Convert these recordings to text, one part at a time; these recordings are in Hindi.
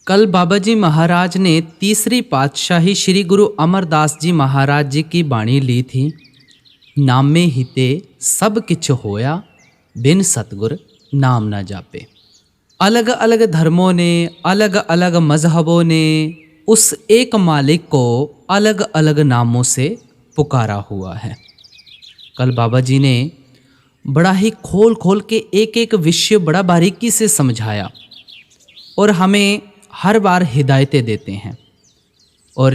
कल बाबा जी महाराज ने तीसरी पातशाही श्री गुरु अमरदास जी महाराज जी की बाणी ली थी। नामे हिते सब किछ होया, बिन सतगुर नाम ना जापे। अलग अलग धर्मों ने, अलग अलग मजहबों ने उस एक मालिक को अलग अलग नामों से पुकारा हुआ है। कल बाबा जी ने बड़ा ही खोल खोल के एक एक विषय बड़ा बारीकी से समझाया और हमें हर बार हिदायतें देते हैं। और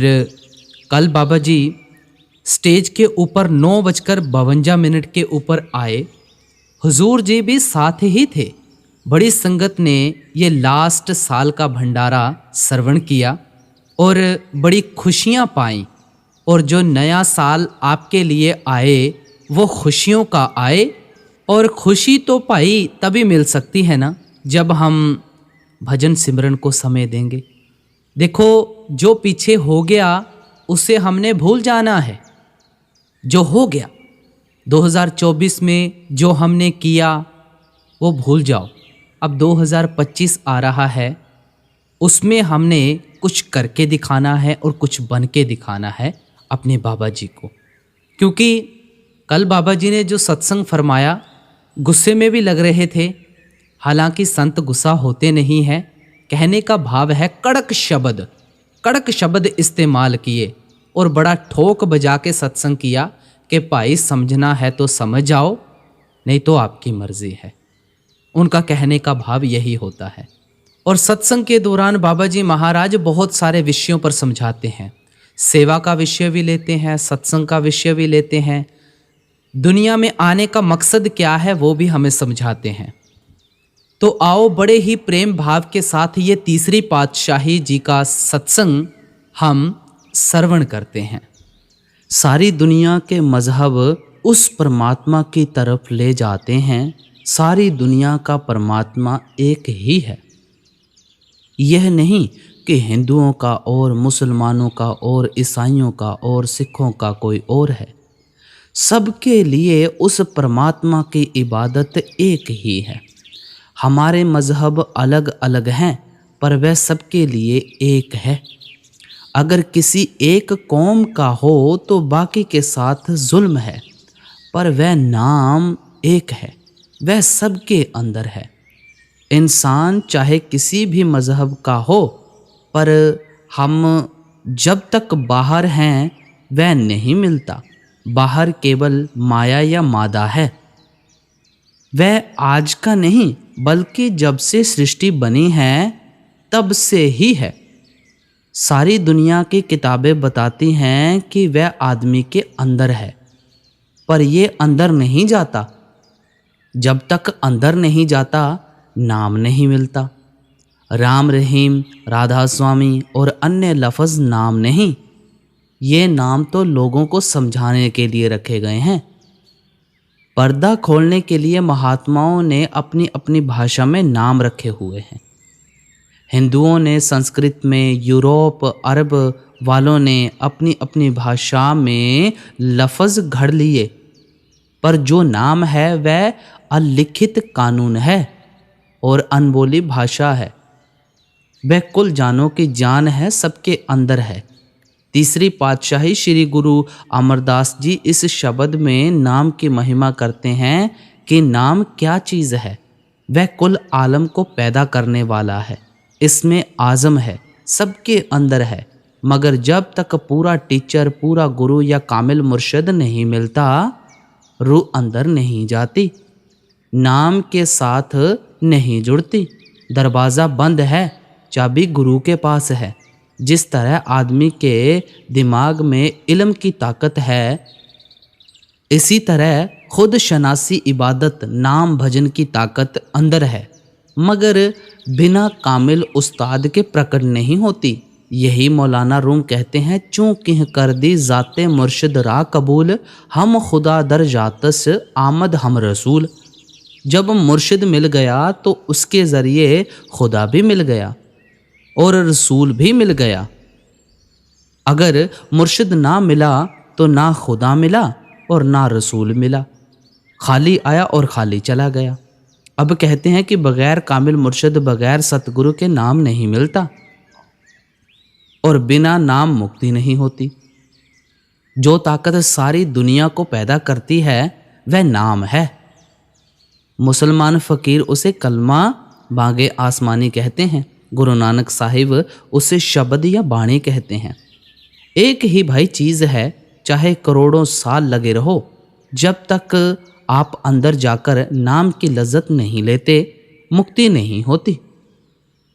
कल बाबा जी स्टेज के ऊपर 9:52 के ऊपर आए। हुजूर जी भी साथ ही थे। बड़ी संगत ने ये लास्ट साल का भंडारा श्रवण किया और बड़ी खुशियां पाई। और जो नया साल आपके लिए आए वो खुशियों का आए। और खुशी तो भाई तभी मिल सकती है ना जब हम भजन सिमरन को समय देंगे। देखो, जो पीछे हो गया उसे हमने भूल जाना है। जो हो गया 2024 में जो हमने किया वो भूल जाओ। अब 2025 आ रहा है, उसमें हमने कुछ करके दिखाना है और कुछ बन के दिखाना है अपने बाबा जी को। क्योंकि कल बाबा जी ने जो सत्संग फरमाया गुस्से में भी लग रहे थे। हालांकि संत गुस्सा होते नहीं हैं। कहने का भाव है कड़क शब्द इस्तेमाल किए और बड़ा ठोक बजा के सत्संग किया कि भाई समझना है तो समझ जाओ, नहीं तो आपकी मर्जी है। उनका कहने का भाव यही होता है। और सत्संग के दौरान बाबा जी महाराज बहुत सारे विषयों पर समझाते हैं। सेवा का विषय भी लेते हैं, सत्संग का विषय भी लेते हैं, दुनिया में आने का मकसद क्या है वो भी हमें समझाते हैं। तो आओ बड़े ही प्रेम भाव के साथ ये तीसरी पातशाही जी का सत्संग हम श्रवण करते हैं। सारी दुनिया के मजहब उस परमात्मा की तरफ ले जाते हैं। सारी दुनिया का परमात्मा एक ही है। यह नहीं कि हिंदुओं का और मुसलमानों का और ईसाइयों का और सिखों का कोई और है। सबके लिए उस परमात्मा की इबादत एक ही है। हमारे मज़हब अलग अलग हैं पर वह सबके लिए एक है। अगर किसी एक कौम का हो तो बाकी के साथ जुल्म है, पर वह नाम एक है, वह सबके अंदर है। इंसान चाहे किसी भी मज़हब का हो, पर हम जब तक बाहर हैं वह नहीं मिलता। बाहर केवल माया या मादा है। वह आज का नहीं बल्कि जब से सृष्टि बनी है तब से ही है। सारी दुनिया की किताबें बताती हैं कि वह आदमी के अंदर है, पर यह अंदर नहीं जाता। जब तक अंदर नहीं जाता नाम नहीं मिलता। राम रहीम, राधा स्वामी और अन्य लफ्ज़ नाम नहीं। ये नाम तो लोगों को समझाने के लिए रखे गए हैं। पर्दा खोलने के लिए महात्माओं ने अपनी अपनी भाषा में नाम रखे हुए हैं। हिंदुओं ने संस्कृत में, यूरोप अरब वालों ने अपनी अपनी भाषा में लफ्ज़ घड़ लिए, पर जो नाम है वह अलिखित कानून है और अनबोली भाषा है। वह कुल जानों की जान है, सबके अंदर है। तीसरी पातशाही श्री गुरु अमरदास जी इस शब्द में नाम की महिमा करते हैं कि नाम क्या चीज़ है। वह कुल आलम को पैदा करने वाला है। इसमें आज़म है, सबके अंदर है। मगर जब तक पूरा टीचर, पूरा गुरु या कामिल मुर्शिद नहीं मिलता, रूह अंदर नहीं जाती, नाम के साथ नहीं जुड़ती। दरवाज़ा बंद है, चाबी गुरु के पास है। जिस तरह आदमी के दिमाग में इल्म की ताकत है, इसी तरह खुद शनासी इबादत, नाम भजन की ताकत अंदर है, मगर बिना कामिल उस्ताद के प्रकट नहीं होती। यही मौलाना रूम कहते हैं, चूँ किह कर दी ज़ाते मुर्शिद रा कबूल, हम खुदा दर जातस आमद हम रसूल। जब मुर्शिद मिल गया तो उसके ज़रिए खुदा भी मिल गया और रसूल भी मिल गया। अगर मुर्शिद ना मिला तो ना खुदा मिला और ना रसूल मिला। खाली आया और खाली चला गया। अब कहते हैं कि बग़ैर कामिल मुर्शिद, बग़ैर सतगुरु के नाम नहीं मिलता। और बिना नाम मुक्ति नहीं होती। जो ताकत सारी दुनिया को पैदा करती है वह नाम है। मुसलमान फ़कीर उसे कलमा बागे आसमानी कहते हैं, गुरु नानक साहिब उसे शब्द या बाणी कहते हैं। एक ही भाई चीज़ है, चाहे करोड़ों साल लगे रहो, जब तक आप अंदर जाकर नाम की लज्जत नहीं लेते मुक्ति नहीं होती।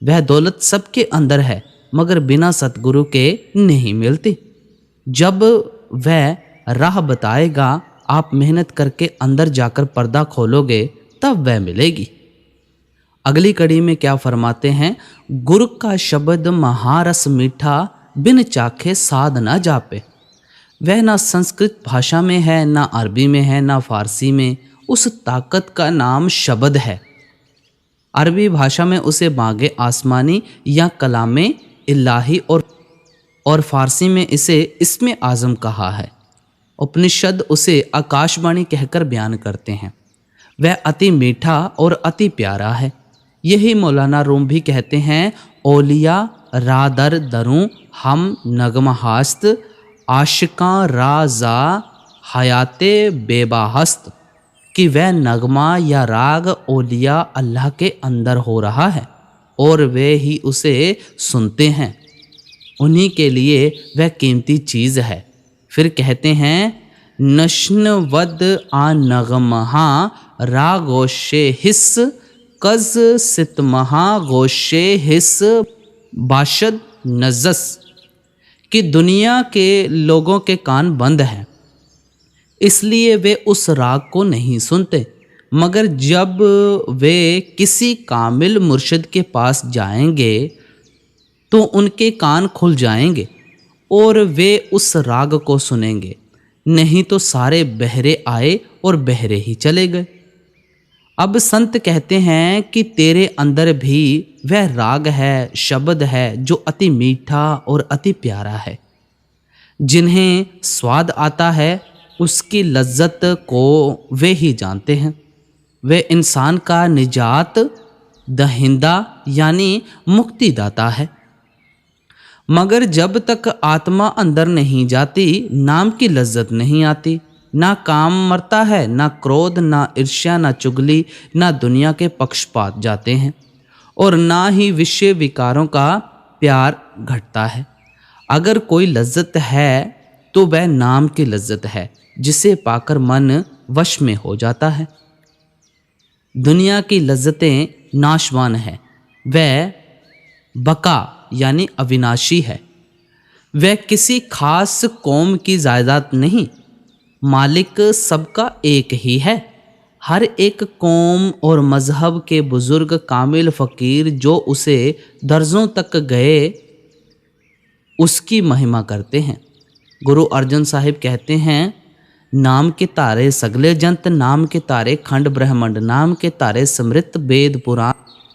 वह दौलत सबके अंदर है मगर बिना सतगुरु के नहीं मिलती। जब वह राह बताएगा, आप मेहनत करके अंदर जाकर पर्दा खोलोगे तब वह मिलेगी। अगली कड़ी में क्या फरमाते हैं, गुरु का शब्द महारस मीठा, बिन चाखे साध ना जापे। वह ना संस्कृत भाषा में है, ना अरबी में है, ना फारसी में। उस ताकत का नाम शब्द है। अरबी भाषा में उसे बागे आसमानी या कलामे इलाही और फारसी में इसे इस्मे आज़म कहा है। उपनिषद उसे आकाशवाणी कहकर बयान करते हैं। वह अति मीठा और अति प्यारा है। यही मौलाना रूम भी कहते हैं, ओलिया रादर दरूं हम नगमहास्त, आशिकां राजा हयाते बेबाहस्त, कि वह नगमा या राग ओलिया अल्लाह के अंदर हो रहा है और वे ही उसे सुनते हैं। उन्हीं के लिए वह कीमती चीज़ है। फिर कहते हैं, नश्नवद आ नगमहा रागोशे हिस्स, कज सितमहा गोशे हिस्स बाशद नजस, कि दुनिया के लोगों के कान बंद हैं, इसलिए वे उस राग को नहीं सुनते। मगर जब वे किसी कामिल मुर्शिद के पास जाएंगे तो उनके कान खुल जाएंगे और वे उस राग को सुनेंगे। नहीं तो सारे बहरे आए और बहरे ही चले गए। अब संत कहते हैं कि तेरे अंदर भी वह राग है, शब्द है जो अति मीठा और अति प्यारा है। जिन्हें स्वाद आता है उसकी लज्जत को वे ही जानते हैं। वे इंसान का निजात दहिंदा यानी मुक्तिदाता है। मगर जब तक आत्मा अंदर नहीं जाती नाम की लज्जत नहीं आती। ना काम मरता है, ना क्रोध, ना ईर्ष्या, ना चुगली, ना दुनिया के पक्षपात जाते हैं और ना ही विषय विकारों का प्यार घटता है। अगर कोई लज्जत है तो वह नाम की लज्जत है, जिसे पाकर मन वश में हो जाता है। दुनिया की लज्जतें नाशवान है, वह बका यानी अविनाशी है। वह किसी खास कौम की जायदाद नहीं, मालिक सबका एक ही है। हर एक कौम और मज़हब के बुज़ुर्ग कामिल फ़कीर जो उसे दर्जों तक गए उसकी महिमा करते हैं। गुरु अर्जन साहिब कहते हैं, नाम के तारे सगले जंत, नाम के तारे खंड ब्रह्मंड, नाम के तारे समृत वेद पुराण,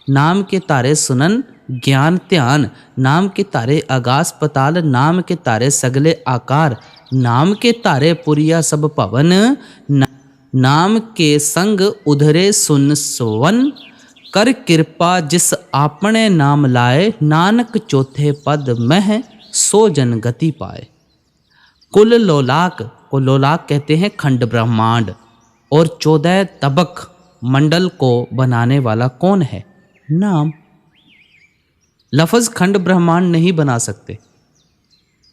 नाम के तारे सुनन ज्ञान ध्यान, नाम के तारे आगास पताल, नाम के तारे सगले आकार, नाम के तारे पुरिया सब पवन, नाम के संग उधरे सुन सुवन, कर कृपा जिस आपने नाम लाए, नानक चौथे पद मह सो जन गति पाए। कुल लोलाक को लोलाक कहते हैं खंड ब्रह्मांड, और 14 तबक मंडल को बनाने वाला कौन है? नाम। लफ्ज़ खंड ब्रह्मांड नहीं बना सकते।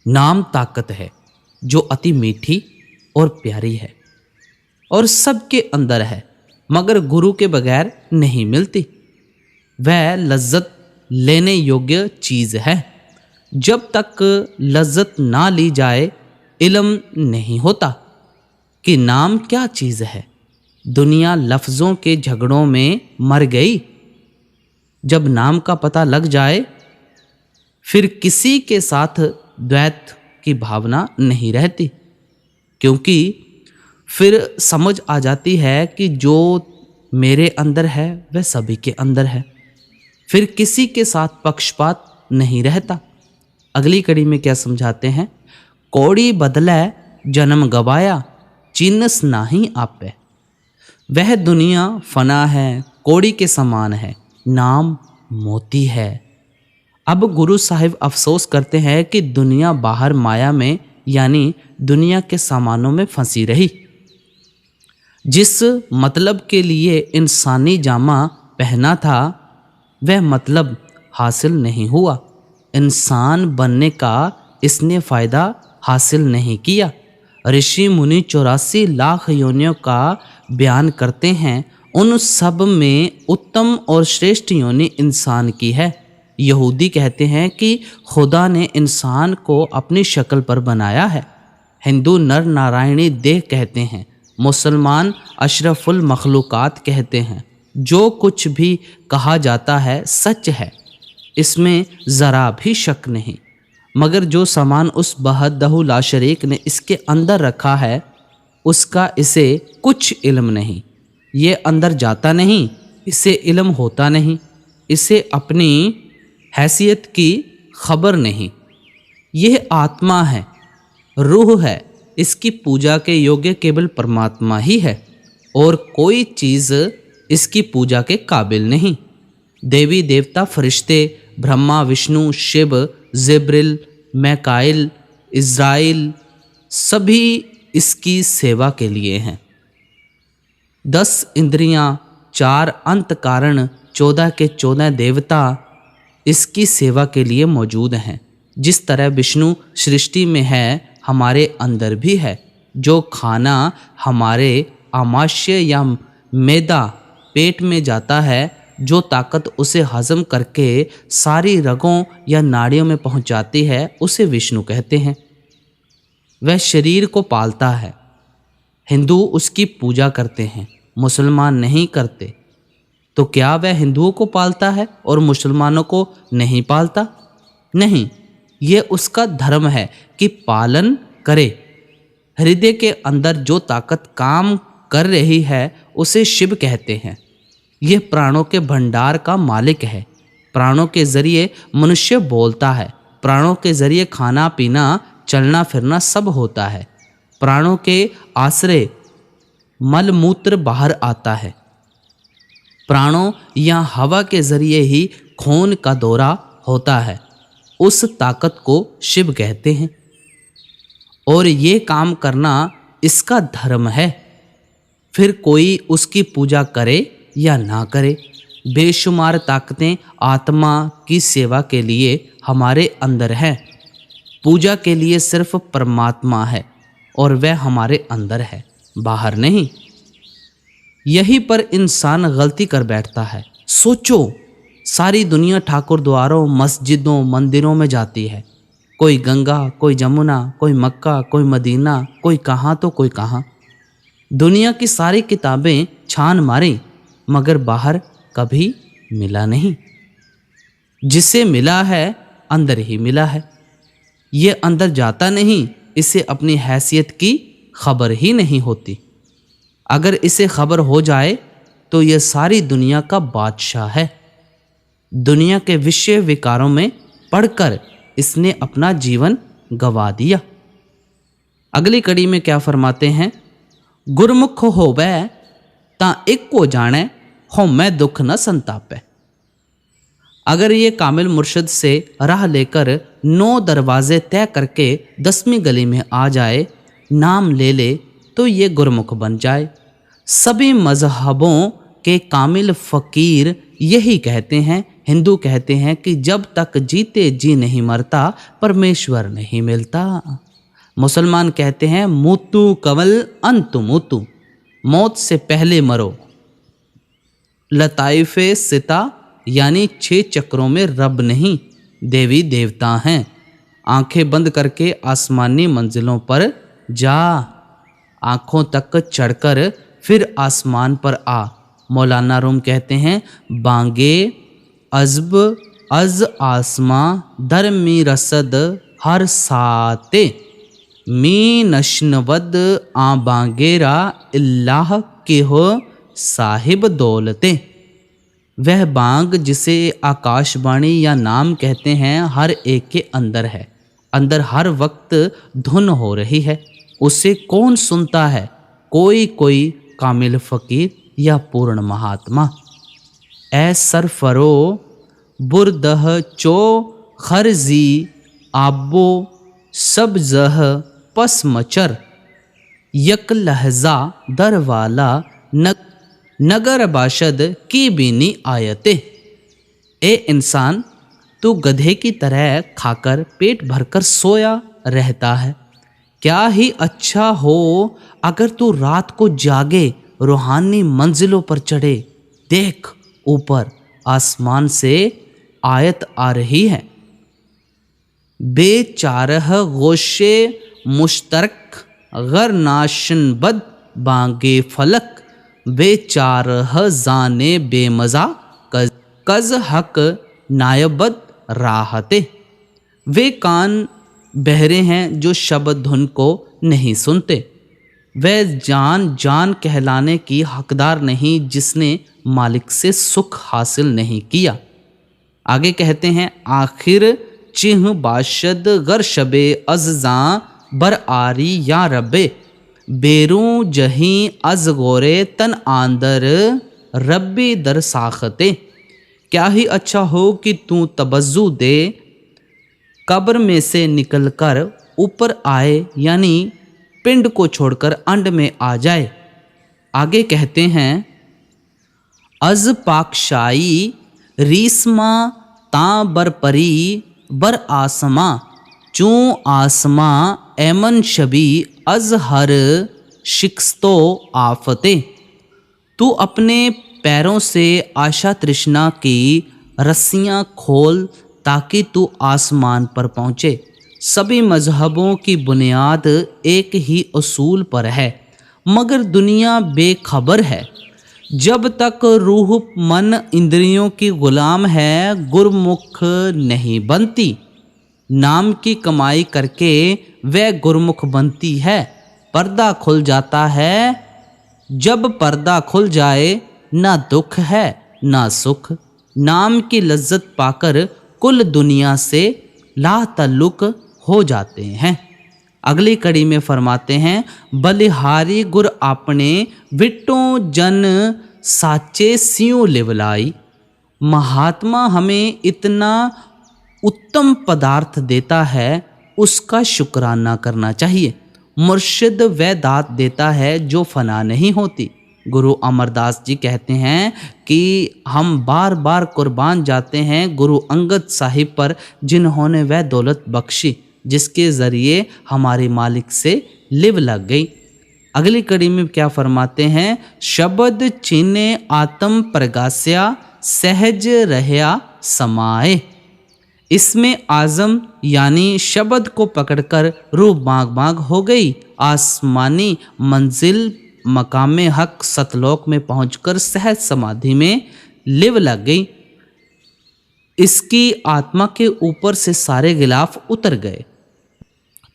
नाम ताकत है जो अति मीठी और प्यारी है और सबके अंदर है, मगर गुरु के बगैर नहीं मिलती। वह लज्जत लेने योग्य चीज़ है। जब तक लज्जत ना ली जाए इल्म नहीं होता कि नाम क्या चीज़ है। दुनिया लफ्ज़ों के झगड़ों में मर गई। जब नाम का पता लग जाए फिर किसी के साथ द्वैत की भावना नहीं रहती, क्योंकि फिर समझ आ जाती है कि जो मेरे अंदर है वह सभी के अंदर है। फिर किसी के साथ पक्षपात नहीं रहता। अगली कड़ी में क्या समझाते हैं? कौड़ी बदलै जन्म गवाया, चिन्हस नाही आपे। वह दुनिया फना है, कौड़ी के समान है, नाम मोती है। अब गुरु साहिब अफसोस करते हैं कि दुनिया बाहर माया में यानी दुनिया के सामानों में फंसी रही। जिस मतलब के लिए इंसानी जामा पहना था वह मतलब हासिल नहीं हुआ। इंसान बनने का इसने फ़ायदा हासिल नहीं किया। ऋषि मुनि 84 लाख योनियों का बयान करते हैं, उन सब में उत्तम और श्रेष्ठ योनि इंसान की है। यहूदी कहते हैं कि खुदा ने इंसान को अपनी शक्ल पर बनाया है। हिंदू नर नारायणी देह कहते हैं। मुसलमान अशरफुल मखलूकात कहते हैं। जो कुछ भी कहा जाता है सच है, इसमें ज़रा भी शक नहीं। मगर जो सामान उस बहदहू लाशरीक ने इसके अंदर रखा है उसका इसे कुछ इल्म नहीं। ये अंदर जाता नहीं, इसे इल्म होता नहीं, इसे अपनी हैसियत की खबर नहीं। यह आत्मा है, रूह है, इसकी पूजा के योग्य केवल परमात्मा ही है और कोई चीज़ इसकी पूजा के काबिल नहीं। देवी देवता, फरिश्ते, ब्रह्मा, विष्णु, शिव, जिब्रिल, मैकाइल, इज़राइल सभी इसकी सेवा के लिए हैं। 10 इंद्रियां, 4 अंत कारण, 14 के 14 देवता इसकी सेवा के लिए मौजूद हैं। जिस तरह विष्णु सृष्टि में है, हमारे अंदर भी है। जो खाना हमारे आमाशय या मैदा पेट में जाता है, जो ताकत उसे हजम करके सारी रगों या नाड़ियों में पहुंचाती है, उसे विष्णु कहते हैं। वह शरीर को पालता है। हिंदू उसकी पूजा करते हैं, मुसलमान नहीं करते। तो क्या वह हिंदुओं को पालता है और मुसलमानों को नहीं पालता? नहीं, ये उसका धर्म है कि पालन करे। हृदय के अंदर जो ताकत काम कर रही है उसे शिव कहते हैं। यह प्राणों के भंडार का मालिक है। प्राणों के जरिए मनुष्य बोलता है। प्राणों के जरिए खाना पीना, चलना फिरना सब होता है। प्राणों के आश्रय मल मूत्र बाहर आता है। प्राणों या हवा के जरिए ही खून का दौरा होता है। उस ताकत को शिव कहते हैं और ये काम करना इसका धर्म है। फिर कोई उसकी पूजा करे या ना करे, बेशुमार ताकतें आत्मा की सेवा के लिए हमारे अंदर हैं। पूजा के लिए सिर्फ परमात्मा है और वह हमारे अंदर है, बाहर नहीं। यहीं पर इंसान गलती कर बैठता है। सोचो, सारी दुनिया ठाकुर द्वारों, मस्जिदों, मंदिरों में जाती है। कोई गंगा, कोई जमुना, कोई मक्का, कोई मदीना, कोई कहाँ तो कोई कहाँ। दुनिया की सारी किताबें छान मारी मगर बाहर कभी मिला नहीं। जिसे मिला है अंदर ही मिला है। ये अंदर जाता नहीं, इसे अपनी हैसियत की खबर ही नहीं होती। अगर इसे खबर हो जाए तो यह सारी दुनिया का बादशाह है। दुनिया के विषय विकारों में पढ़कर इसने अपना जीवन गवा दिया। अगली कड़ी में क्या फरमाते हैं? गुरमुख होवे ता एको जाने, हो मैं दुख न संतापे। अगर ये कामिल मुर्शिद से राह लेकर 9 दरवाजे तय करके 10वीं गली में आ जाए, नाम ले ले तो ये गुरमुख बन जाए। सभी मजहबों के कामिल फ़कीर यही कहते हैं। हिंदू कहते हैं कि जब तक जीते जी नहीं मरता परमेश्वर नहीं मिलता। मुसलमान कहते हैं मूतु कवल अंतु मूतु, मौत से पहले मरो। लताइफे सिता यानी 6 चक्रों में रब नहीं, देवी देवता हैं। आंखें बंद करके आसमानी मंजिलों पर जा, आँखों तक चढ़कर फिर आसमान पर आ। मौलाना रूम कहते हैं बांगे अजब अज आसमां दर मी रसद हर साते, मी नशनवद आ बांगेरा इल्लाह के हो साहिब दौलते। वह बांग जिसे आकाशवाणी या नाम कहते हैं हर एक के अंदर है। अंदर हर वक्त धुन हो रही है। उसे कौन सुनता है? कोई कोई कामिल फ़कीर या पूर्ण महात्मा। ए सरफरो बुरदह चो खरजी आबो सब जह पस मचर यक लहजा दरवाला नगर बाशद की बीनी आयते। ए इंसान, तू गधे की तरह खाकर पेट भरकर सोया रहता है। क्या ही अच्छा हो अगर तू रात को जागे, रूहानी मंजिलों पर चढ़े। देख, ऊपर आसमान से आयत आ रही है। बेचारह गोशे मुश्तरक गर नाशन बद बांगे फलक बेचारह जाने बेमजा कज हक नायबद राहते। वे कान बहरे हैं जो शब्द धुन को नहीं सुनते। वह जान जान कहलाने की हकदार नहीं जिसने मालिक से सुख हासिल नहीं किया। आगे कहते हैं, आखिर चिन्ह बाशद गर शबे अज़ा बर आरी या रबे बेरू जहीं अज गोरे तन आंदर रब्बी दर साखते। क्या ही अच्छा हो कि तू तबज्जु दे, कब्र में से निकलकर ऊपर आए, यानी पिंड को छोड़कर अंड में आ जाए। आगे कहते हैं, अज पाकशाई रीसमा ता बर परी बर आसमा चूँ आसमा एमन शबी अज हर शिकस्तो आफते। तू अपने पैरों से आशा तृष्णा की रस्सियाँ खोल ताकि तू आसमान पर पहुँचे। सभी मजहबों की बुनियाद एक ही उसूल पर है, मगर दुनिया बेखबर है। जब तक रूह मन इंद्रियों की गुलाम है, गुरमुख नहीं बनती। नाम की कमाई करके वह गुरमुख बनती है। पर्दा खुल जाता है। जब पर्दा खुल जाए, ना दुख है ना सुख। नाम की लज्जत पाकर कुल दुनिया से लाताल्लुक हो जाते हैं। अगली कड़ी में फरमाते हैं, बलिहारी गुर आपने विट्टों जन साचे सियों लिवलाई। महात्मा हमें इतना उत्तम पदार्थ देता है, उसका शुक्राना करना चाहिए। मुर्शिद वह दात देता है जो फना नहीं होती। गुरु अमरदास जी कहते हैं कि हम बार बार कुर्बान जाते हैं गुरु अंगद साहिब पर, जिन्होंने वह दौलत बख्शी जिसके ज़रिए हमारे मालिक से लिव लग गई। अगली कड़ी में क्या फरमाते हैं, शब्द चीने आत्म प्रगास्या सहज रहया समाए। इसमें आज़म यानी शब्द को पकड़कर रूह बाग बाग हो गई। आसमानी मंजिल मकाम हक सतलोक में पहुंचकर सहज समाधि में लिव लग गई। इसकी आत्मा के ऊपर से सारे गिलाफ उतर गए।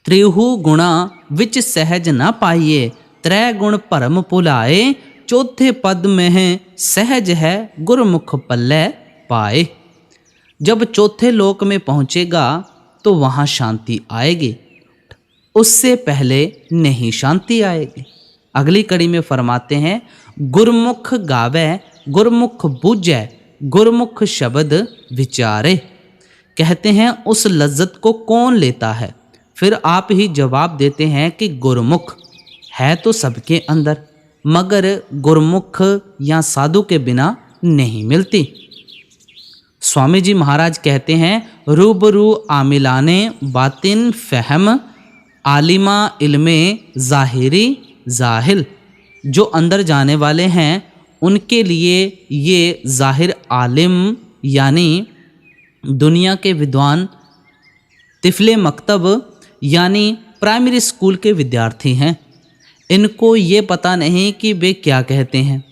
त्रिहु गुणा विच सहज न पाइए, त्रै गुण परम पुलाए। चौथे पद में है सहज है गुरमुख पल्ले पाए। जब चौथे लोक में पहुंचेगा तो वहां शांति आएगी, उससे पहले नहीं शांति आएगी। अगली कड़ी में फरमाते हैं, गुरमुख गावे गुरमुख बूझे गुरमुख शब्द विचारे। कहते हैं उस लज्जत को कौन लेता है? फिर आप ही जवाब देते हैं कि गुरमुख है तो सबके अंदर, मगर गुरमुख या साधु के बिना नहीं मिलती। स्वामी जी महाराज कहते हैं, रूबरू आमिलाने बातिन फहम आलिमा इल्मे ज़ाहिरी ज़ाहिल। जो अंदर जाने वाले हैं उनके लिए ये ज़ाहिर आलिम यानी दुनिया के विद्वान तिफले मकतब यानी प्राइमरी स्कूल के विद्यार्थी हैं। इनको ये पता नहीं कि वे क्या कहते हैं।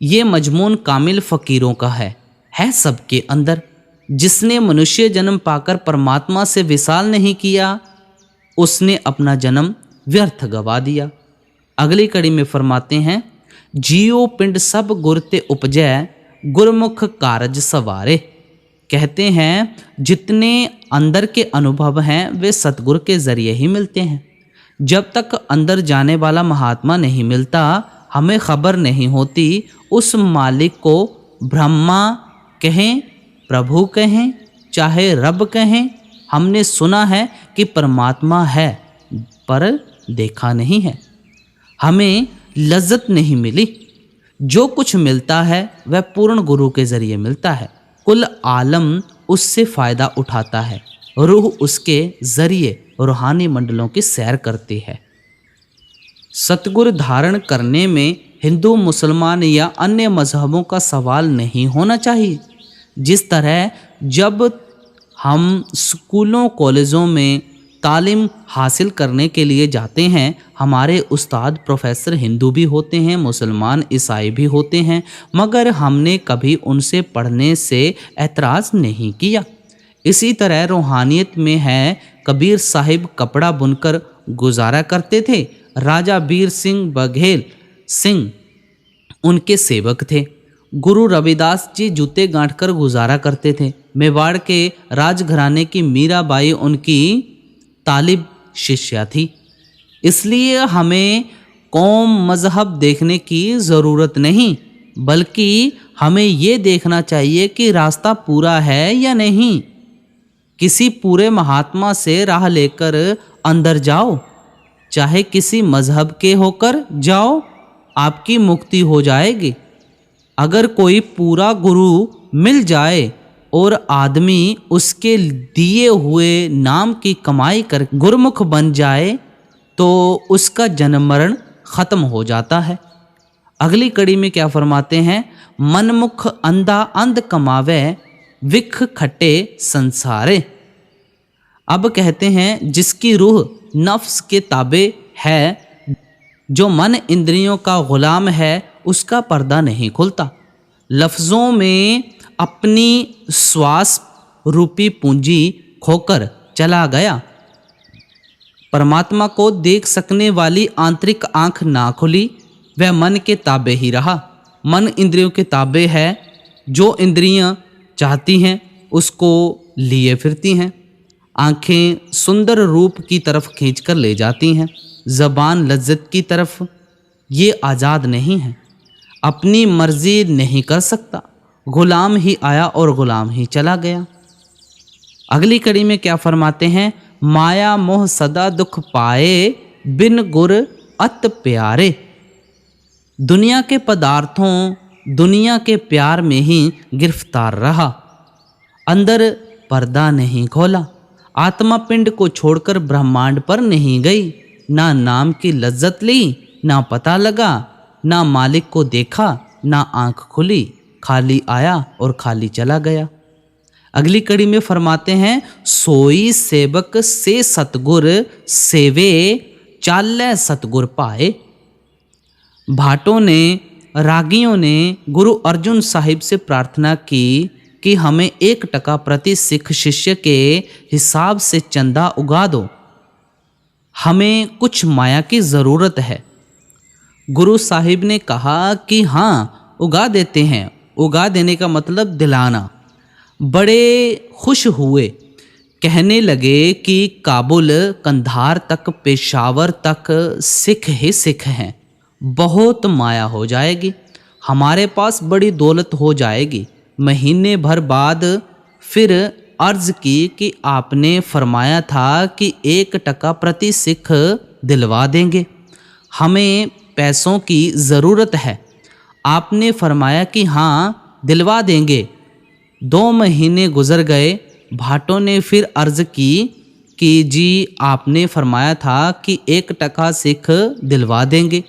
ये मजमून कामिल फ़कीरों का है सबके अंदर। जिसने मनुष्य जन्म पाकर परमात्मा से विसाल नहीं किया, उसने अपना जन्म व्यर्थ गवा दिया। अगली कड़ी में फरमाते हैं, जियो पिंड सब गुरते उपजै गुरमुख कारज सवारे। कहते हैं जितने अंदर के अनुभव हैं वे सतगुरु के ज़रिए ही मिलते हैं। जब तक अंदर जाने वाला महात्मा नहीं मिलता, हमें खबर नहीं होती उस मालिक को ब्रह्मा कहें, प्रभु कहें चाहे रब कहें, हमने सुना है कि परमात्मा है पर देखा नहीं है। हमें लज्जत नहीं मिली। जो कुछ मिलता है वह पूर्ण गुरु के जरिए मिलता है। कुल आलम उससे फ़ायदा उठाता है। रूह उसके जरिए रूहानी मंडलों की सैर करती है। सतगुर धारण करने में हिंदू, मुसलमान या अन्य मजहबों का सवाल नहीं होना चाहिए। जिस तरह जब हम स्कूलों कॉलेजों में तालीम हासिल करने के लिए जाते हैं, हमारे उस्ताद प्रोफेसर हिंदू भी होते हैं, मुसलमान, ईसाई भी होते हैं, मगर हमने कभी उनसे पढ़ने से ऐतराज़ नहीं किया। इसी तरह रूहानियत में है, कबीर साहिब कपड़ा बुनकर गुजारा करते थे। राजा वीर सिंह बघेल सिंह उनके सेवक थे। गुरु रविदास जी जूते गांठकर गुजारा करते थे। मेवाड़ के राजघराने की मीराबाई उनकी तालिब शिष्या थी। इसलिए हमें कौम मजहब देखने की ज़रूरत नहीं, बल्कि हमें ये देखना चाहिए कि रास्ता पूरा है या नहीं। किसी पूरे महात्मा से राह लेकर अंदर जाओ, चाहे किसी मजहब के होकर जाओ, आपकी मुक्ति हो जाएगी। अगर कोई पूरा गुरु मिल जाए और आदमी उसके दिए हुए नाम की कमाई कर गुरमुख बन जाए तो उसका जन्म मरण ख़त्म हो जाता है। अगली कड़ी में क्या फरमाते हैं? मनमुख अंधा अंध कमावे, विख खट्टे संसारे। अब कहते हैं जिसकी रूह नफ्स के ताबे है, जो मन इंद्रियों का गुलाम है, उसका पर्दा नहीं खुलता। लफ्ज़ों में अपनी श्वास रूपी पूंजी खोकर चला गया। परमात्मा को देख सकने वाली आंतरिक आंख ना खुली, वह मन के ताबे ही रहा। मन इंद्रियों के ताबे है। जो इंद्रियां चाहती हैं उसको लिए फिरती हैं। आंखें सुंदर रूप की तरफ खींचकर ले जाती हैं, ज़बान लज्जत की तरफ। ये आज़ाद नहीं है, अपनी मर्जी नहीं कर सकता। गुलाम ही आया और गुलाम ही चला गया। अगली कड़ी में क्या फरमाते हैं? माया मोह सदा दुख पाए, बिन गुर अत प्यारे। दुनिया के पदार्थों, दुनिया के प्यार में ही गिरफ्तार रहा, अंदर पर्दा नहीं खोला। आत्मा पिंड को छोड़कर ब्रह्मांड पर नहीं गई। ना नाम की लज्जत ली, ना पता लगा, ना मालिक को देखा, ना आंख खुली। खाली आया और खाली चला गया। अगली कड़ी में फरमाते हैं, सोई सेवक से सतगुर सेवे, चाले सतगुर पाए। भाटों ने, रागियों ने गुरु अर्जुन साहिब से प्रार्थना की कि हमें 1% प्रति सिख शिष्य के हिसाब से चंदा उगा दो, हमें कुछ माया की ज़रूरत है। गुरु साहिब ने कहा कि हाँ उगा देते हैं। उगा देने का मतलब दिलाना। बड़े खुश हुए, कहने लगे कि काबुल, कंधार तक, पेशावर तक सिख ही सिख हैं। बहुत माया हो जाएगी, हमारे पास बड़ी दौलत हो जाएगी। महीने भर बाद फिर अर्ज की कि आपने फरमाया था कि 1% प्रति सिख दिलवा देंगे, हमें पैसों की ज़रूरत है। आपने फरमाया कि हाँ दिलवा देंगे। 2 महीने गुजर गए। भाटों ने फिर अर्ज की कि जी आपने फरमाया था कि 1% सिख दिलवा देंगे,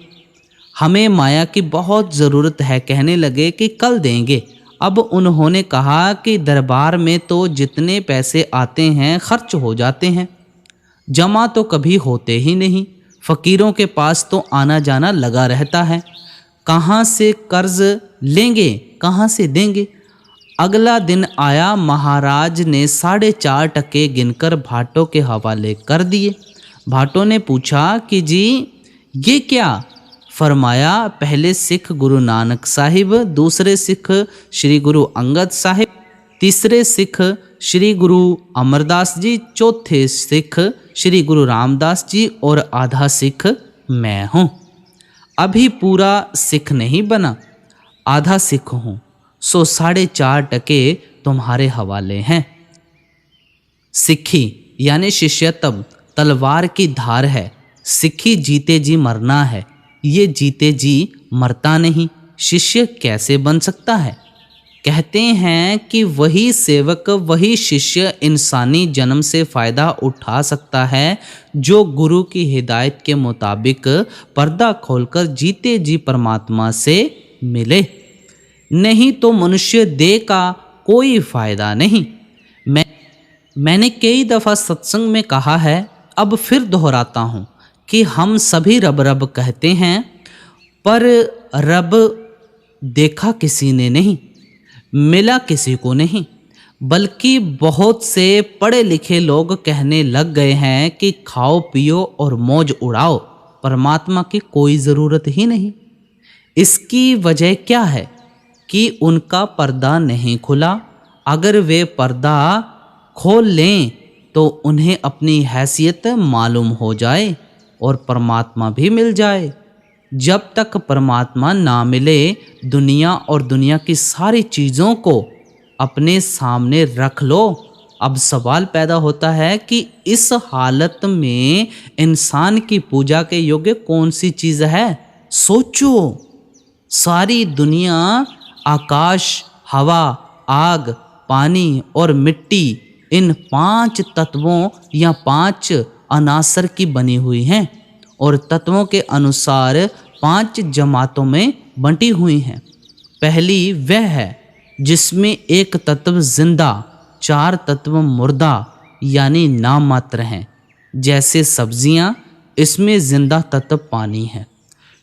हमें माया की बहुत ज़रूरत है। कहने लगे कि कल देंगे। अब उन्होंने कहा कि दरबार में तो जितने पैसे आते हैं खर्च हो जाते हैं, जमा तो कभी होते ही नहीं। फ़कीरों के पास तो आना जाना लगा रहता है, कहाँ से कर्ज लेंगे, कहाँ से देंगे। अगला दिन आया, महाराज ने 4.5% गिनकर भाटों के हवाले कर दिए। भाटों ने पूछा कि जी ये क्या? फरमाया, पहले सिख गुरु नानक साहिब, दूसरे सिख श्री गुरु अंगद साहिब, तीसरे सिख श्री गुरु अमरदास जी, चौथे सिख श्री गुरु रामदास जी और आधा सिख मैं हूँ। अभी पूरा सिख नहीं बना, आधा सिख हूँ, सो 4.5% तुम्हारे हवाले हैं। सिक्खी यानी शिष्यत्व तलवार की धार है। सिक्खी जीते जी मरना है, ये जीते जी मरता नहीं। शिष्य कैसे बन सकता है? कहते हैं कि वही सेवक, वही शिष्य इंसानी जन्म से फ़ायदा उठा सकता है जो गुरु की हिदायत के मुताबिक पर्दा खोलकर जीते जी परमात्मा से मिले। नहीं तो मनुष्य देह का कोई फ़ायदा नहीं। मैंने कई दफ़ा सत्संग में कहा है, अब फिर दोहराता हूँ कि हम सभी रब रब कहते हैं, पर रब देखा किसी ने नहीं, मिला किसी को नहीं। बल्कि बहुत से पढ़े लिखे लोग कहने लग गए हैं कि खाओ पियो और मौज उड़ाओ, परमात्मा की कोई ज़रूरत ही नहीं। इसकी वजह क्या है कि उनका पर्दा नहीं खुला। अगर वे पर्दा खोल लें तो उन्हें अपनी हैसियत मालूम हो जाए और परमात्मा भी मिल जाए। जब तक परमात्मा ना मिले, दुनिया और दुनिया की सारी चीज़ों को अपने सामने रख लो। अब सवाल पैदा होता है कि इस हालत में इंसान की पूजा के योग्य कौन सी चीज़ है? सोचो, सारी दुनिया आकाश, हवा, आग, पानी और मिट्टी, इन 5 तत्वों या 5 अनासर की बनी हुई हैं और तत्वों के अनुसार 5 जमातों में बंटी हुई हैं। पहली वह है जिसमें एक तत्व जिंदा, 4 तत्व मुर्दा यानी नाम मात्र हैं। जैसे सब्जियां, इसमें जिंदा तत्व पानी है।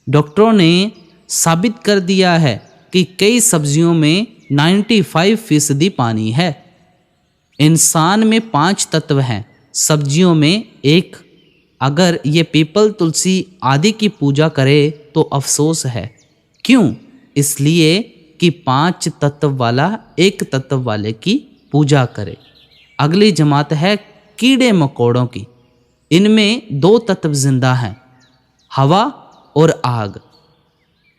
डॉक्टरों ने साबित कर दिया है कि कई सब्जियों में 95% पानी है। इंसान में 5 तत्व हैं, सब्जियों में 1। अगर ये पीपल, तुलसी आदि की पूजा करे तो अफसोस है। क्यों? इसलिए कि 5 तत्व वाला 1 तत्व वाले की पूजा करे। अगली जमात है कीड़े मकोड़ों की। इनमें 2 तत्व जिंदा हैं, हवा और आग।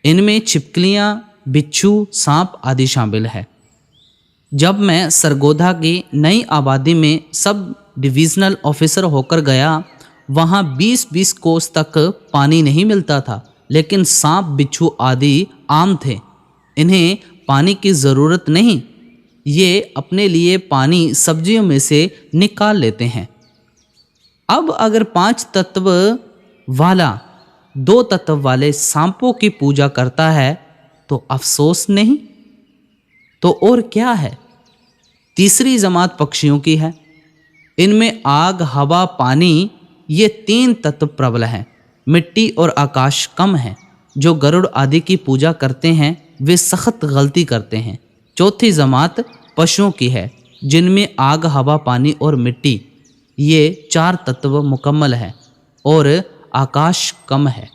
इनमें छिपकलियाँ, बिच्छू, सांप आदि शामिल है। जब मैं सरगोधा की नई आबादी में सब डिविजनल ऑफिसर होकर गया, वहाँ 20-20 कोस तक पानी नहीं मिलता था, लेकिन सांप, बिच्छू आदि आम थे। इन्हें पानी की ज़रूरत नहीं, ये अपने लिए पानी सब्जियों में से निकाल लेते हैं। अब अगर 5 तत्व वाला 2 तत्व वाले सांपों की पूजा करता है तो अफसोस नहीं तो और क्या है? तीसरी जमात पक्षियों की है। इनमें आग, हवा, पानी, ये 3 तत्व प्रबल हैं। मिट्टी और आकाश कम हैं। जो गरुड़ आदि की पूजा करते हैं वे सख्त गलती करते हैं। चौथी जमात पशुओं की है, जिनमें आग, हवा, पानी और मिट्टी, ये 4 तत्व मुकम्मल है और आकाश कम है।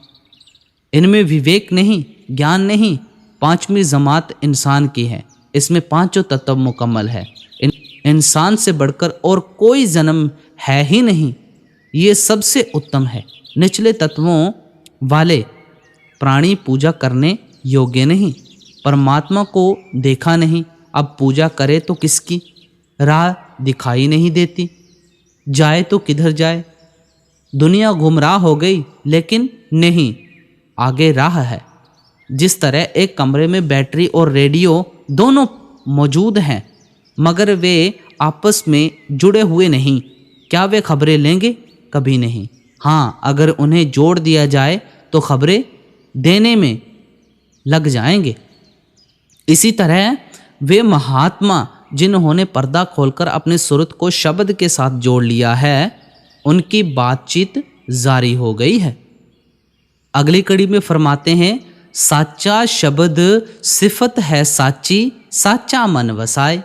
इनमें विवेक नहीं, ज्ञान नहीं। 5वीं जमात इंसान की है, इसमें 5 तत्व मुकम्मल है। इंसान से बढ़कर और कोई जन्म है ही नहीं, ये सबसे उत्तम है। निचले तत्वों वाले प्राणी पूजा करने योग्य नहीं। परमात्मा को देखा नहीं, अब पूजा करे तो किसकी? राह दिखाई नहीं देती, जाए तो किधर जाए? दुनिया गुमराह हो गई, लेकिन नहीं, आगे राह है। जिस तरह एक कमरे में बैटरी और रेडियो दोनों मौजूद हैं, मगर वे आपस में जुड़े हुए नहीं, क्या वे खबरें लेंगे? कभी नहीं। हाँ, अगर उन्हें जोड़ दिया जाए तो खबरें देने में लग जाएंगे। इसी तरह वे महात्मा जिन्होंने पर्दा खोलकर अपने सुरत को शब्द के साथ जोड़ लिया है, उनकी बातचीत जारी हो गई है। अगली कड़ी में फरमाते हैं, साचा शब्द सिफत है साची, साचा मन वसाए।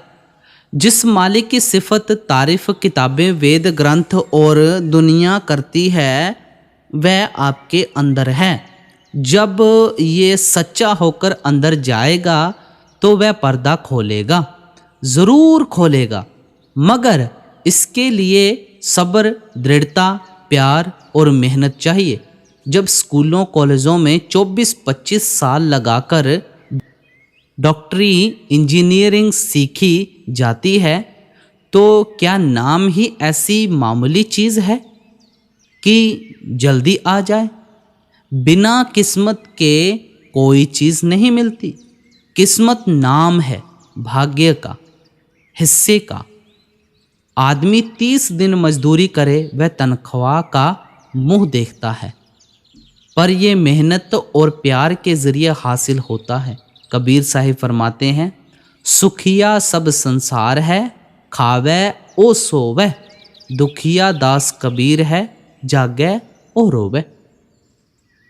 जिस मालिक की सिफत, तारीफ, किताबें, वेद ग्रंथ और दुनिया करती है, वह आपके अंदर है। जब ये सच्चा होकर अंदर जाएगा तो वह पर्दा खोलेगा, ज़रूर खोलेगा, मगर इसके लिए सब्र, दृढ़ता, प्यार और मेहनत चाहिए। जब स्कूलों कॉलेजों में 24-25 साल लगाकर डॉक्टरी, इंजीनियरिंग सीखी जाती है, तो क्या नाम ही ऐसी मामूली चीज़ है कि जल्दी आ जाए? बिना किस्मत के कोई चीज़ नहीं मिलती। किस्मत नाम है भाग्य का, हिस्से का। आदमी 30 दिन मजदूरी करे वह तनख्वाह का मुंह देखता है, पर यह मेहनत और प्यार के ज़रिए हासिल होता है। कबीर साहिब फरमाते हैं, सुखिया सब संसार है, खावे ओ सोवे, दुखिया दास कबीर है, जागे ओ रोवे।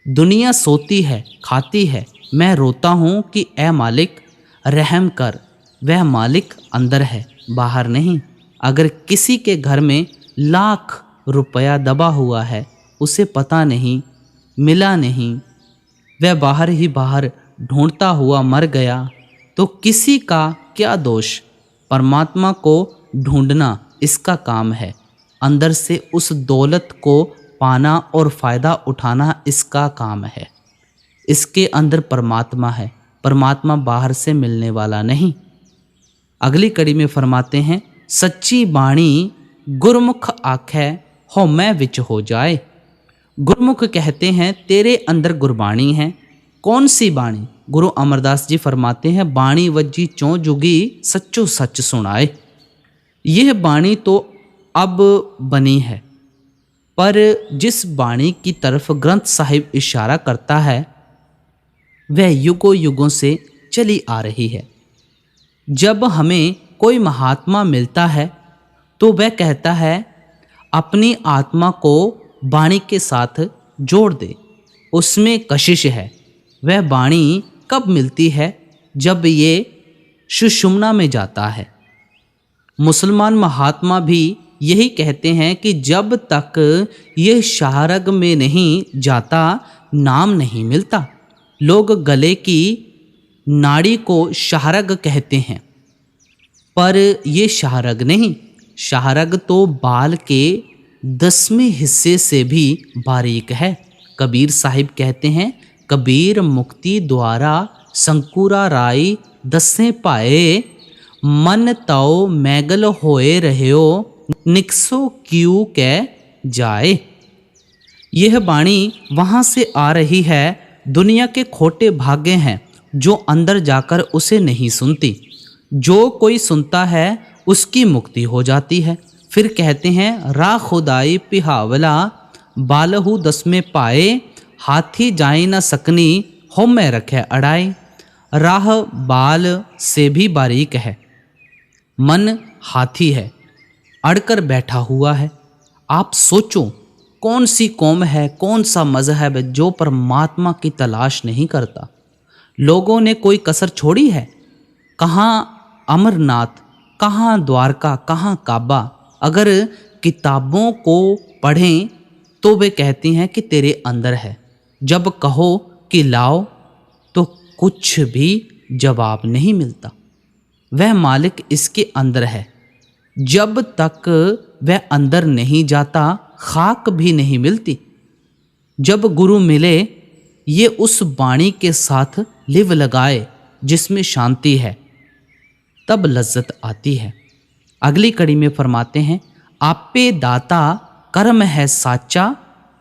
दुनिया सोती है, खाती है, मैं रोता हूँ कि ए मालिक रहम कर। वह मालिक अंदर है, बाहर नहीं। अगर किसी के घर में लाख रुपया दबा हुआ है, उसे पता नहीं, मिला नहीं, वह बाहर ही बाहर ढूंढता हुआ मर गया, तो किसी का क्या दोष? परमात्मा को ढूंढना इसका काम है। अंदर से उस दौलत को पाना और फ़ायदा उठाना इसका काम है। इसके अंदर परमात्मा है, परमात्मा बाहर से मिलने वाला नहीं। अगली कड़ी में फरमाते हैं, सच्ची बाणी गुरमुख आखे हो मैं विच हो जाए। गुरमुख कहते हैं तेरे अंदर गुरबाणी है। कौन सी बाणी? गुरु अमरदास जी फरमाते हैं, बाणी वज्जी चौं जुगी सच्चो सच सुनाए। यह बाणी तो अब बनी है, पर जिस बाणी की तरफ ग्रंथ साहिब इशारा करता है वह युगों युगों से चली आ रही है। जब हमें कोई महात्मा मिलता है तो वह कहता है अपनी आत्मा को बाणी के साथ जोड़ दे, उसमें कशिश है। वह बाणी कब मिलती है? जब ये सुषुम्ना में जाता है। मुसलमान महात्मा भी यही कहते हैं कि जब तक ये शाहरग में नहीं जाता नाम नहीं मिलता। लोग गले की नाड़ी को शाहरग कहते हैं, पर ये शाहरग नहीं। शाहरग तो बाल के 10वें हिस्से से भी बारीक है। कबीर साहिब कहते हैं, कबीर मुक्ति द्वारा संकुरा राई दसें पाए, मन ताओ मैगल होए रहो निक्सो क्यों कह जाए। यह बाणी वहाँ से आ रही है। दुनिया के खोटे भाग्य हैं जो अंदर जाकर उसे नहीं सुनती। जो कोई सुनता है उसकी मुक्ति हो जाती है। फिर कहते हैं, रा खुदाई पिहावला बालहू 10वें पाए, हाथी जाई न सकनी हो मैं रखे अड़ाई। राह बाल से भी बारीक है, मन हाथी है, अड़कर बैठा हुआ है। आप सोचो कौन सी कौम है, कौन सा मजहब है जो परमात्मा की तलाश नहीं करता। लोगों ने कोई कसर छोड़ी है? कहाँ अमरनाथ, कहाँ द्वारका, कहाँ काबा। अगर किताबों को पढ़ें तो वे कहती हैं कि तेरे अंदर है। जब कहो कि लाओ तो कुछ भी जवाब नहीं मिलता। वह मालिक इसके अंदर है। जब तक वह अंदर नहीं जाता खाक भी नहीं मिलती। जब गुरु मिले ये उस बाणी के साथ लिव लगाए जिसमें शांति है, तब लज्जत आती है। अगली कड़ी में फरमाते हैं, आपे दाता कर्म है साचा,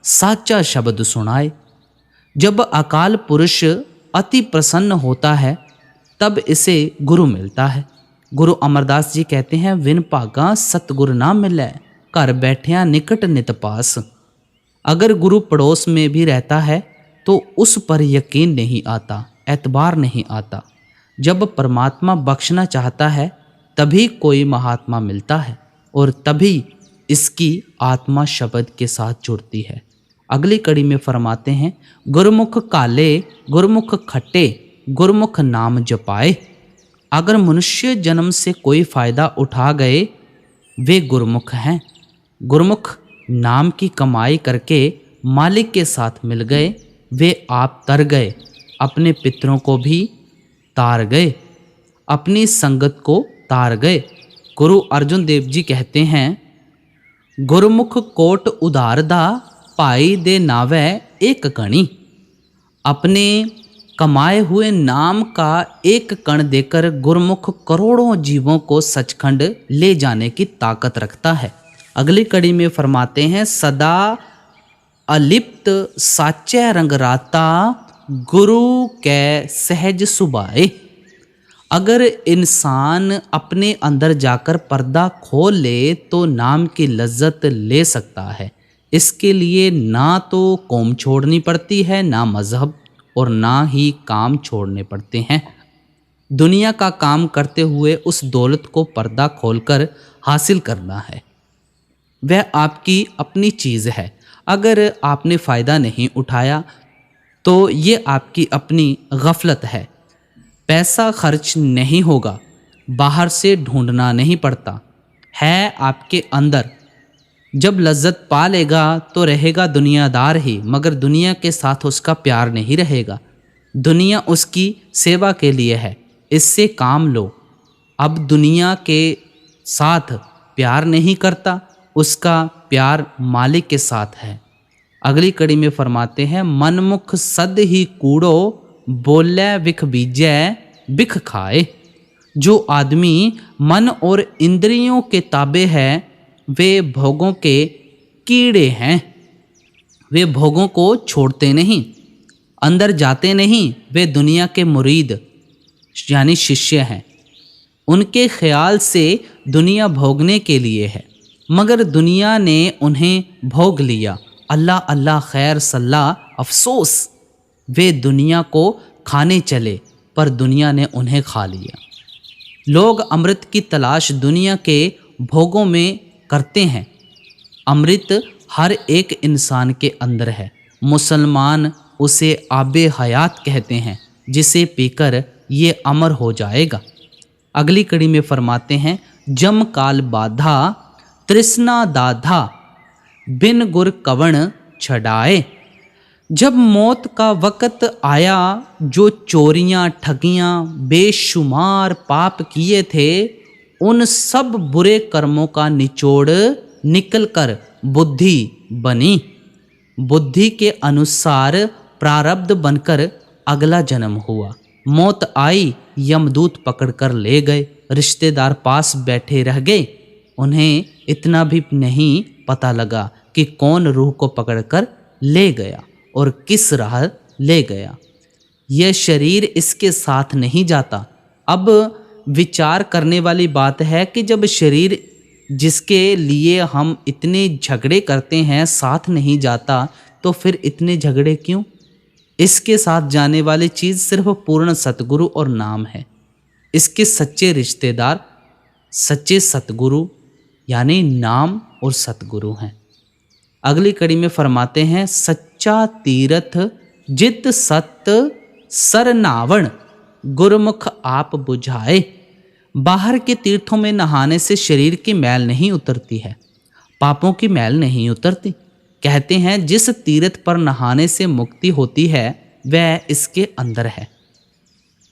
साचा शब्द सुनाए। जब अकाल पुरुष अति प्रसन्न होता है तब इसे गुरु मिलता है। गुरु अमरदास जी कहते हैं, विन भागा सतगुर ना मिले, घर बैठिया निकट नित पास। अगर गुरु पड़ोस में भी रहता है तो उस पर यकीन नहीं आता, एतबार नहीं आता। जब परमात्मा बख्शना चाहता है तभी कोई महात्मा मिलता है और तभी इसकी आत्मा शब्द के साथ जुड़ती है। अगली कड़ी में फरमाते हैं, गुरमुख काले गुरमुख खट्टे, गुरमुख नाम जपाए। अगर मनुष्य जन्म से कोई फ़ायदा उठा गए वे गुरमुख हैं। गुरमुख नाम की कमाई करके मालिक के साथ मिल गए, वे आप तर गए, अपने पितरों को भी तार गए, अपनी संगत को तार गए। गुरु अर्जुन देव जी कहते हैं, गुरमुख कोट उधार दा, भाई दे नावे एक कणी। अपने कमाए हुए नाम का एक कण देकर गुरमुख करोड़ों जीवों को सचखंड ले जाने की ताकत रखता है। अगली कड़ी में फरमाते हैं, सदा अलिप्त साचे रंग राता गुरु कै सहज सुबाए। अगर इंसान अपने अंदर जाकर पर्दा खोल ले तो नाम की लज्जत ले सकता है। इसके लिए ना तो कौम छोड़नी पड़ती है, ना मज़हब, और ना ही काम छोड़ने पड़ते हैं। दुनिया का काम करते हुए उस दौलत को पर्दा खोलकर हासिल करना है। वह आपकी अपनी चीज़ है। अगर आपने फ़ायदा नहीं उठाया तो ये आपकी अपनी गफलत है। पैसा खर्च नहीं होगा, बाहर से ढूंढना नहीं पड़ता, है आपके अंदर। जब लज्जत पा लेगा तो रहेगा दुनियादार ही, मगर दुनिया के साथ उसका प्यार नहीं रहेगा। दुनिया उसकी सेवा के लिए है, इससे काम लो। अब दुनिया के साथ प्यार नहीं करता, उसका प्यार मालिक के साथ है। अगली कड़ी में फरमाते हैं, मनमुख सद ही कूड़ो बोले विख बीजै बिख खाए। जो आदमी मन और इंद्रियों के ताबे है वे भोगों के कीड़े हैं। वे भोगों को छोड़ते नहीं, अंदर जाते नहीं। वे दुनिया के मुरीद यानी शिष्य हैं। उनके ख्याल से दुनिया भोगने के लिए है, मगर दुनिया ने उन्हें भोग लिया। अल्लाह अल्लाह खैर सल्लाह अफसोस। वे दुनिया को खाने चले पर दुनिया ने उन्हें खा लिया। लोग अमृत की तलाश दुनिया के भोगों में करते हैं। अमृत हर एक इंसान के अंदर है। मुसलमान उसे आबे हयात कहते हैं, जिसे पीकर ये अमर हो जाएगा। अगली कड़ी में फरमाते हैं, जम काल बाधा तृष्णा दाधा बिन गुर कवण छड़ाए। जब मौत का वक़्त आया, जो चोरियां ठगियां बेशुमार पाप किए थे, उन सब बुरे कर्मों का निचोड़ निकलकर बुद्धि बनी। बुद्धि के अनुसार प्रारब्ध बनकर अगला जन्म हुआ। मौत आई, यमदूत पकड़कर ले गए। रिश्तेदार पास बैठे रह गए। उन्हें इतना भी नहीं पता लगा कि कौन रूह को पकड़कर ले गया और किस राह ले गया। यह शरीर इसके साथ नहीं जाता। अब विचार करने वाली बात है कि जब शरीर जिसके लिए हम इतने झगड़े करते हैं साथ नहीं जाता, तो फिर इतने झगड़े क्यों? इसके साथ जाने वाली चीज़ सिर्फ पूर्ण सतगुरु और नाम है। इसके सच्चे रिश्तेदार सच्चे सतगुरु यानी नाम और सतगुरु हैं। अगली कड़ी में फरमाते हैं, सच्चा तीरथ जित सत सरनावण गुरमुख आप बुझाए। बाहर के तीर्थों में नहाने से शरीर की मैल नहीं उतरती है, पापों की मैल नहीं उतरती। कहते हैं जिस तीर्थ पर नहाने से मुक्ति होती है वह इसके अंदर है,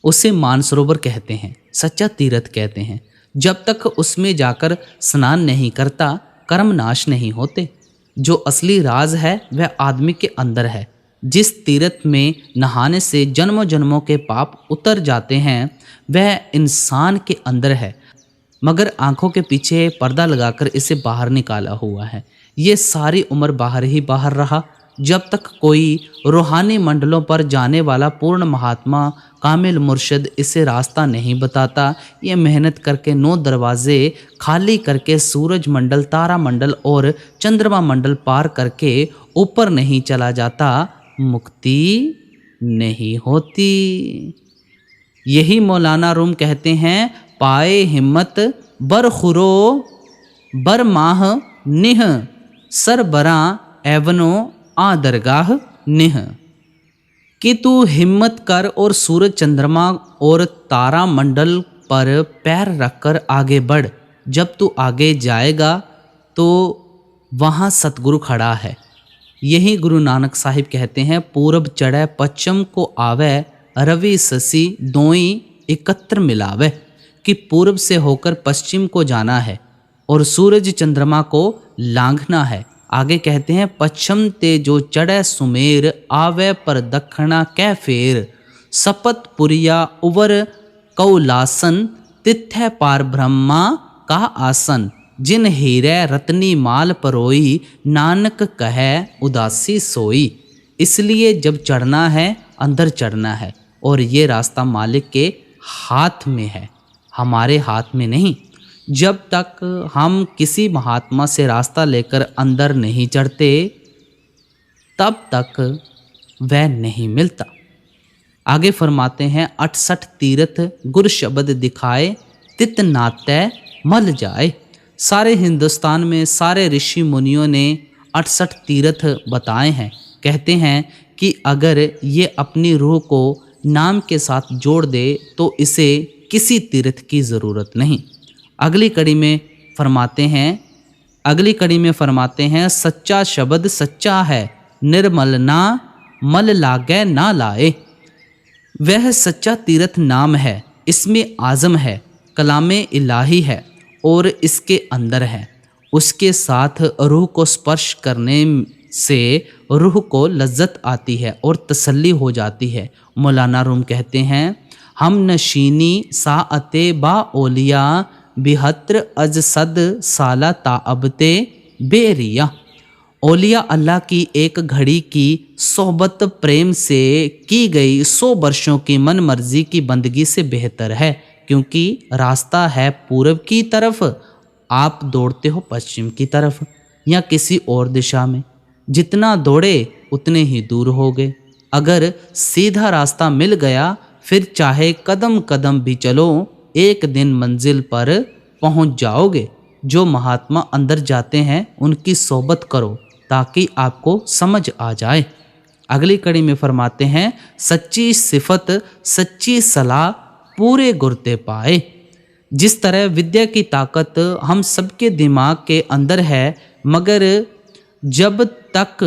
उसे मानसरोवर कहते हैं, सच्चा तीर्थ कहते हैं। जब तक उसमें जाकर स्नान नहीं करता कर्म नाश नहीं होते। जो असली राज है वह आदमी के अंदर है। जिस तीर्थ में नहाने से जन्मों जन्मों के पाप उतर जाते हैं वह इंसान के अंदर है, मगर आंखों के पीछे पर्दा लगाकर इसे बाहर निकाला हुआ है। ये सारी उम्र बाहर ही बाहर रहा, जब तक कोई रूहानी मंडलों पर जाने वाला पूर्ण महात्मा कामिल मुर्शिद इसे रास्ता नहीं बताता। ये मेहनत करके 9 दरवाजे खाली करके सूरज मंडल, तारा मंडल और चंद्रमा मंडल पार करके ऊपर नहीं चला जाता, मुक्ति नहीं होती। यही मौलाना रूम कहते हैं, पाए हिम्मत बर खुरो बर माह निह सर बरा एवनो आ दरगाह निह। कि तू हिम्मत कर और सूरज चंद्रमा और तारा मंडल पर पैर रखकर आगे बढ़। जब तू आगे जाएगा तो वहाँ सतगुरु खड़ा है। यही गुरु नानक साहिब कहते हैं, पूरब चढ़े पश्चिम को आवे रवि शशि दोई एकत्र मिलावे। कि पूर्व से होकर पश्चिम को जाना है और सूरज चंद्रमा को लांघना है। आगे कहते हैं, पश्चिम ते जो चढ़े सुमेर आवे पर दक्षिणा कै फेर। सपत पुरिया उवर कौलासन, तिथ्य पार ब्रह्मा का आसन। जिन हीरे रत्नी माल परोई, नानक कहे उदासी सोई। इसलिए जब चढ़ना है अंदर चढ़ना है, और ये रास्ता मालिक के हाथ में है, हमारे हाथ में नहीं। जब तक हम किसी महात्मा से रास्ता लेकर अंदर नहीं चढ़ते तब तक वह नहीं मिलता। आगे फरमाते हैं 68 तीर्थ गुर शब्द दिखाए, तित नाते मल जाए। सारे हिंदुस्तान में सारे ऋषि मुनियों ने 68 तीर्थ बताए हैं। कहते हैं कि अगर ये अपनी रूह को नाम के साथ जोड़ दे तो इसे किसी तीर्थ की ज़रूरत नहीं। अगली कड़ी में फरमाते हैं सच्चा शब्द सच्चा है, निर्मल ना मल लागे ना लाए। वह सच्चा तीर्थ नाम है, इसमें आज़म है, कलामे इलाही है और इसके अंदर है। उसके साथ रूह को स्पर्श करने से रूह को लज्जत आती है और तसल्ली हो जाती है। मौलाना रूम कहते हैं हम नशीनी साअते बा ओलिया, बिहत्र अज सद साला ताअबते बेरिया। ओलिया अल्लाह की एक घड़ी की सोहबत प्रेम से की गई 100 वर्षों की मन मर्जी की बंदगी से बेहतर है, क्योंकि रास्ता है पूरब की तरफ, आप दौड़ते हो पश्चिम की तरफ या किसी और दिशा में। जितना दौड़े उतने ही दूर हो गए। अगर सीधा रास्ता मिल गया फिर चाहे कदम कदम भी चलो, एक दिन मंजिल पर पहुंच जाओगे। जो महात्मा अंदर जाते हैं उनकी सोहबत करो ताकि आपको समझ आ जाए। अगली कड़ी में फरमाते हैं सच्ची सिफत सच्ची सलाह पूरे गुरते पाए। जिस तरह विद्या की ताकत हम सबके दिमाग के अंदर है, मगर जब तक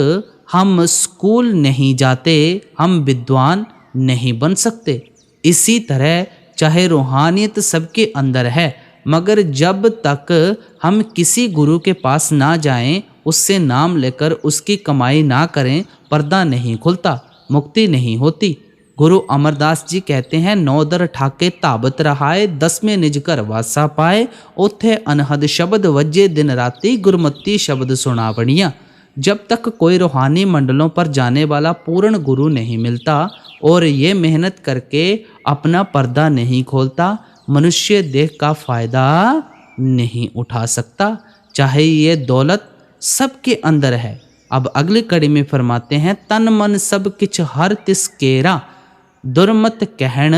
हम स्कूल नहीं जाते हम विद्वान नहीं बन सकते। इसी तरह चाहे रूहानियत सबके अंदर है, मगर जब तक हम किसी गुरु के पास ना जाएं, उससे नाम लेकर उसकी कमाई ना करें, पर्दा नहीं खुलता, मुक्ति नहीं होती। गुरु अमरदास जी कहते हैं 9 दर ठाके ताबत रहाए, 10 में निज कर वासा पाए। उथे अनहद शब्द वजे दिन राती, गुरमती शब्द सुना बढ़िया। जब तक कोई रूहानी मंडलों पर जाने वाला पूर्ण गुरु नहीं मिलता और ये मेहनत करके अपना पर्दा नहीं खोलता, मनुष्य देह का फ़ायदा नहीं उठा सकता, चाहे ये दौलत सबके अंदर है। अब अगली कड़ी में फरमाते हैं तन मन सब किछ हर तिस केरा, दुर्मत कहण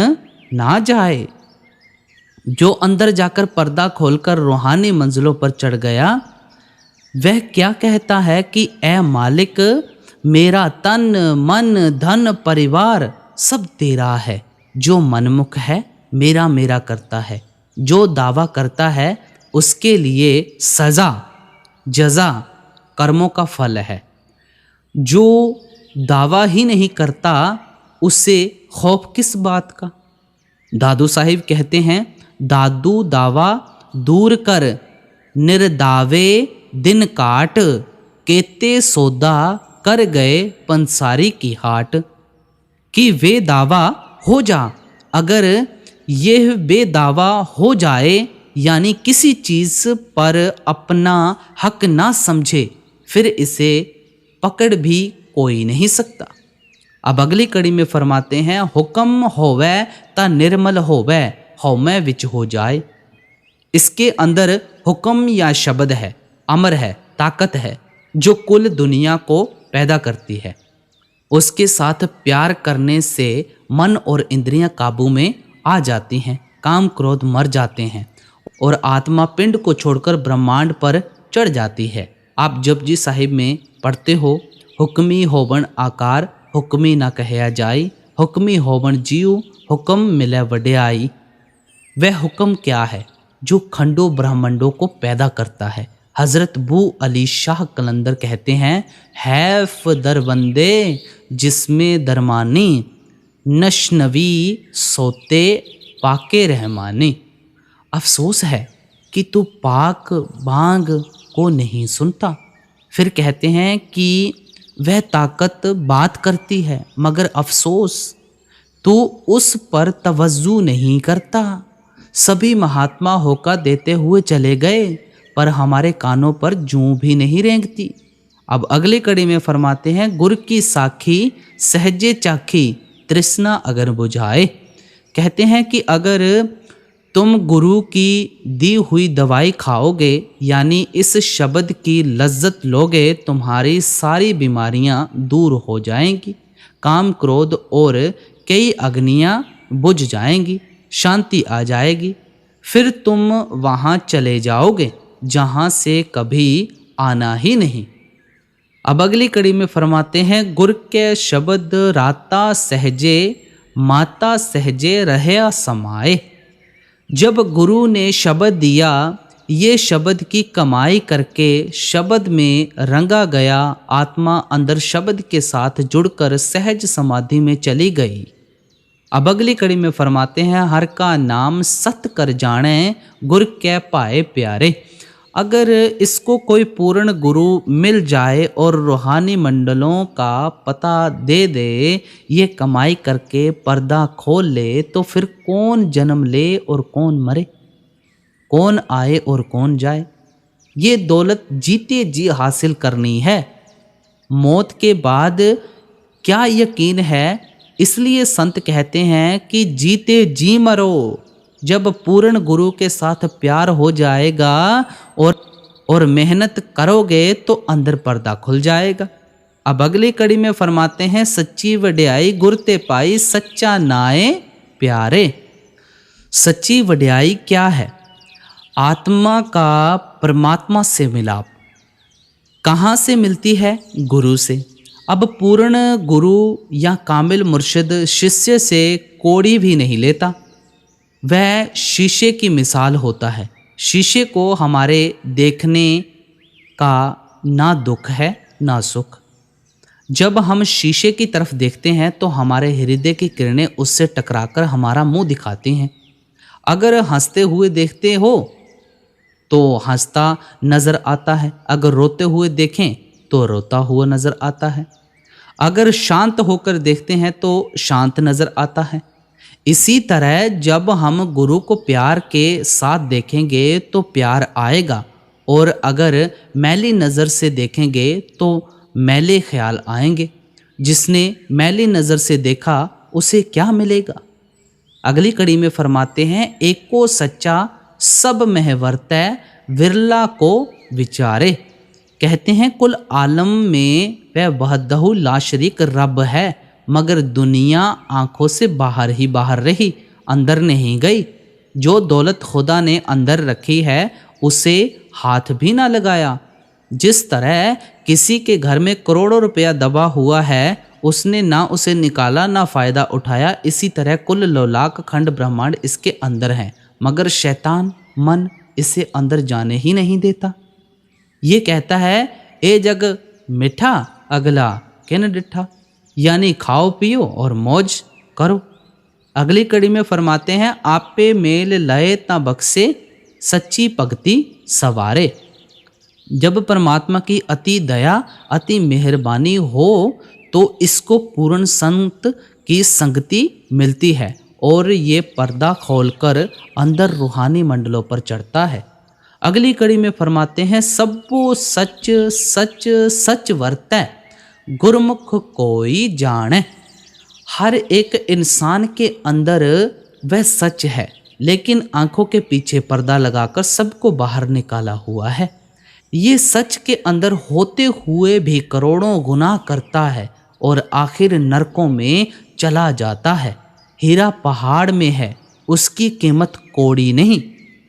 ना जाए। जो अंदर जाकर पर्दा खोलकर रूहानी मंजिलों पर चढ़ गया वह क्या कहता है कि ए मालिक, मेरा तन मन धन परिवार सब तेरा है। जो मनमुख है मेरा मेरा करता है, जो दावा करता है उसके लिए सज़ा जज़ा कर्मों का फल है। जो दावा ही नहीं करता उससे खौफ किस बात का। दादू साहिब कहते हैं दादू दावा दूर कर, निर्दावे दिन काट, केते सौदा कर गए पंसारी की हाट। कि वे दावा हो जा, अगर यह बेदावा हो जाए यानी किसी चीज़ पर अपना हक ना समझे, फिर इसे पकड़ भी कोई नहीं सकता। अब अगली कड़ी में फरमाते हैं हुक्म होवे ता निर्मल होवे, हौमे विच हो जाए। इसके अंदर हुक्म या शब्द है, अमर है, ताकत है, जो कुल दुनिया को पैदा करती है। उसके साथ प्यार करने से मन और इंद्रियां काबू में आ जाती हैं, काम क्रोध मर जाते हैं और आत्मा पिंड को छोड़कर ब्रह्मांड पर चढ़ जाती है। आप जपजी साहिब में पढ़ते हो हुक्मी होवन आकार, हुक्मी ना कहया जाई, हुक्मी होवन जीव, हुक्म मिले वड्याई। वह हुक्म क्या है जो खंडों ब्रह्मांडों को पैदा करता है। हज़रत बू अली शाह कलंदर कहते हैं हैफ दरबंदे जिसमें दरमानी, नशनवी सोते पाके रहमानी। अफसोस है कि तू पाक बांग को नहीं सुनता। फिर कहते हैं कि वह ताकत बात करती है, मगर अफसोस तू उस पर तवज्जो नहीं करता। सभी महात्मा होका देते हुए चले गए, पर हमारे कानों पर जूं भी नहीं रेंगती। अब अगली कड़ी में फरमाते हैं, गुर की साखी सहजे चाखी तृष्णा अगर बुझाए। कहते हैं कि अगर तुम गुरु की दी हुई दवाई खाओगे, यानी इस शब्द की लज्जत लोगे, तुम्हारी सारी बीमारियां दूर हो जाएंगी, काम क्रोध और कई अग्नियां बुझ जाएंगी, शांति आ जाएगी। फिर तुम वहाँ चले जाओगे जहाँ से कभी आना ही नहीं। अब अगली कड़ी में फरमाते हैं, गुर के शब्द राता सहजे माता सहजे रहया समाए। जब गुरु ने शब्द दिया, ये शब्द की कमाई करके शब्द में रंगा गया, आत्मा अंदर शब्द के साथ जुड़कर सहज समाधि में चली गई। अब अगली कड़ी में फरमाते हैं, हर का नाम सत कर जाने गुर के पाए प्यारे। अगर इसको कोई पूर्ण गुरु मिल जाए और रूहानी मंडलों का पता दे दे, ये कमाई करके पर्दा खोल ले, तो फिर कौन जन्म ले और कौन मरे, कौन आए और कौन जाए। ये दौलत जीते जी हासिल करनी है। मौत के बाद क्या यकीन है, इसलिए संत कहते हैं कि जीते जी मरो। जब पूर्ण गुरु के साथ प्यार हो जाएगा और मेहनत करोगे तो अंदर पर्दा खुल जाएगा। अब अगली कड़ी में फरमाते हैं, सच्ची वड्याई गुर ते पाई सच्चा नाए प्यारे। सच्ची वड्याई क्या है? आत्मा का परमात्मा से मिलाप। कहाँ से मिलती है? गुरु से। अब पूर्ण गुरु या कामिल मुर्शिद शिष्य से कोड़ी भी नहीं लेता, वह शीशे की मिसाल होता है। शीशे को हमारे देखने का ना दुख है ना सुख। जब हम शीशे की तरफ देखते हैं तो हमारे हृदय की किरणें उससे टकराकर हमारा मुंह दिखाती हैं। अगर हंसते हुए देखते हो तो हंसता नज़र आता है, अगर रोते हुए देखें तो रोता हुआ नज़र आता है, अगर शांत होकर देखते हैं तो शांत नज़र आता है। इसी तरह जब हम गुरु को प्यार के साथ देखेंगे तो प्यार आएगा, और अगर मैली नज़र से देखेंगे तो मैले ख्याल आएंगे। जिसने मैली नज़र से देखा उसे क्या मिलेगा? अगली कड़ी में फरमाते हैं, एको सच्चा सब महवर्तै विरला को विचारे। कहते हैं कुल आलम में वह वहदहु ला शरीक रब है, मगर दुनिया आंखों से बाहर ही बाहर रही, अंदर नहीं गई। जो दौलत खुदा ने अंदर रखी है उसे हाथ भी ना लगाया। जिस तरह किसी के घर में करोड़ों रुपया दबा हुआ है, उसने ना उसे निकाला ना फ़ायदा उठाया, इसी तरह कुल लौलाक खंड ब्रह्मांड इसके अंदर है, मगर शैतान मन इसे अंदर जाने ही नहीं देता। ये कहता है, ए जग मिठा अगला किन डिठा, यानी खाओ पियो और मौज करो। अगली कड़ी में फरमाते हैं, आपे मेल लए ता बक्से सच्ची भक्ति सवारे। जब परमात्मा की अति दया अति मेहरबानी हो तो इसको पूर्ण संत की संगति मिलती है और ये पर्दा खोलकर अंदर रूहानी मंडलों पर चढ़ता है। अगली कड़ी में फरमाते हैं, सबो सच सच सच वर्तै गुरमुख कोई जाने। हर एक इंसान के अंदर वह सच है, लेकिन आंखों के पीछे पर्दा लगाकर सबको बाहर निकाला हुआ है। ये सच के अंदर होते हुए भी करोड़ों गुनाह करता है और आखिर नरकों में चला जाता है। हीरा पहाड़ में है, उसकी कीमत कौड़ी नहीं,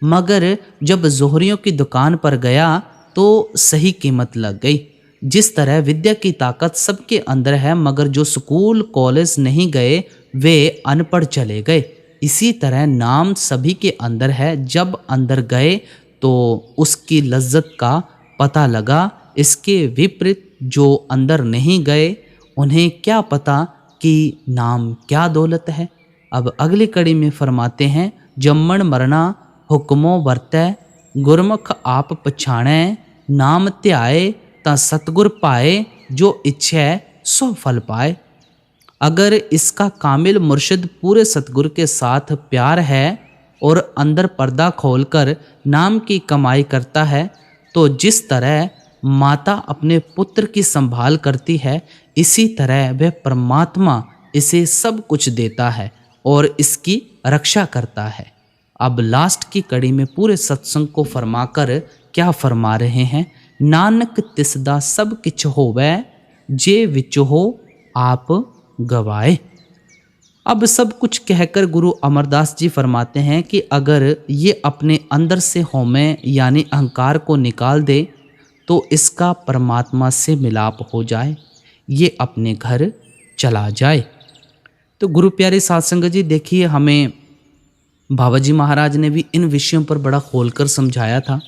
मगर जब जोहरियों की दुकान पर गया तो सही कीमत लग गई। जिस तरह विद्या की ताकत सबके अंदर है, मगर जो स्कूल कॉलेज नहीं गए वे अनपढ़ चले गए, इसी तरह नाम सभी के अंदर है। जब अंदर गए तो उसकी लज्जत का पता लगा। इसके विपरीत जो अंदर नहीं गए उन्हें क्या पता कि नाम क्या दौलत है। अब अगली कड़ी में फरमाते हैं, जम्मण मरना हुक्मों वर्तै गुरमुख आप पछाणै, नाम ध्याए ता सतगुर पाए, जो इच्छै सो फल पाए। अगर इसका कामिल मुर्शिद पूरे सतगुरु के साथ प्यार है और अंदर पर्दा खोलकर नाम की कमाई करता है, तो जिस तरह माता अपने पुत्र की संभाल करती है, इसी तरह वह परमात्मा इसे सब कुछ देता है और इसकी रक्षा करता है। अब लास्ट की कड़ी में पूरे सत्संग को फरमाकर क्या फरमा रहे हैं, नानक तिसदा सब किछ होवै, जे विच हो आप गवाए। अब सब कुछ कहकर गुरु अमरदास जी फरमाते हैं कि अगर ये अपने अंदर से होमे यानी अहंकार को निकाल दे तो इसका परमात्मा से मिलाप हो जाए, ये अपने घर चला जाए। तो गुरु प्यारे साध संगत जी, देखिए हमें बाबा जी महाराज ने भी इन विषयों पर बड़ा खोलकर समझाया था,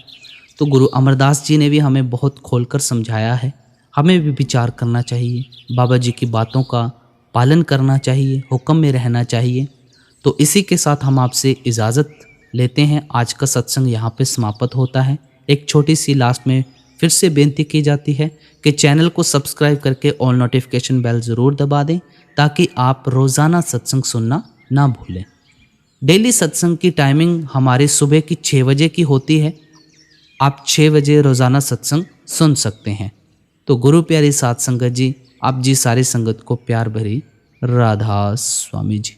तो गुरु अमरदास जी ने भी हमें बहुत खोलकर समझाया है। हमें भी विचार करना चाहिए, बाबा जी की बातों का पालन करना चाहिए, हुक्म में रहना चाहिए। तो इसी के साथ हम आपसे इजाज़त लेते हैं। आज का सत्संग यहाँ पे समाप्त होता है। एक छोटी सी लास्ट में फिर से बेनती की जाती है कि चैनल को सब्सक्राइब करके ऑल नोटिफिकेशन बेल ज़रूर दबा दें, ताकि आप रोज़ाना सत्संग सुनना ना भूलें। डेली सत्संग की टाइमिंग हमारी सुबह की 6 बजे की होती है। आप 6 बजे रोज़ाना सत्संग सुन सकते हैं। तो गुरु प्यारी साध संगत जी, आप जी सारी संगत को प्यार भरी राधा स्वामी जी।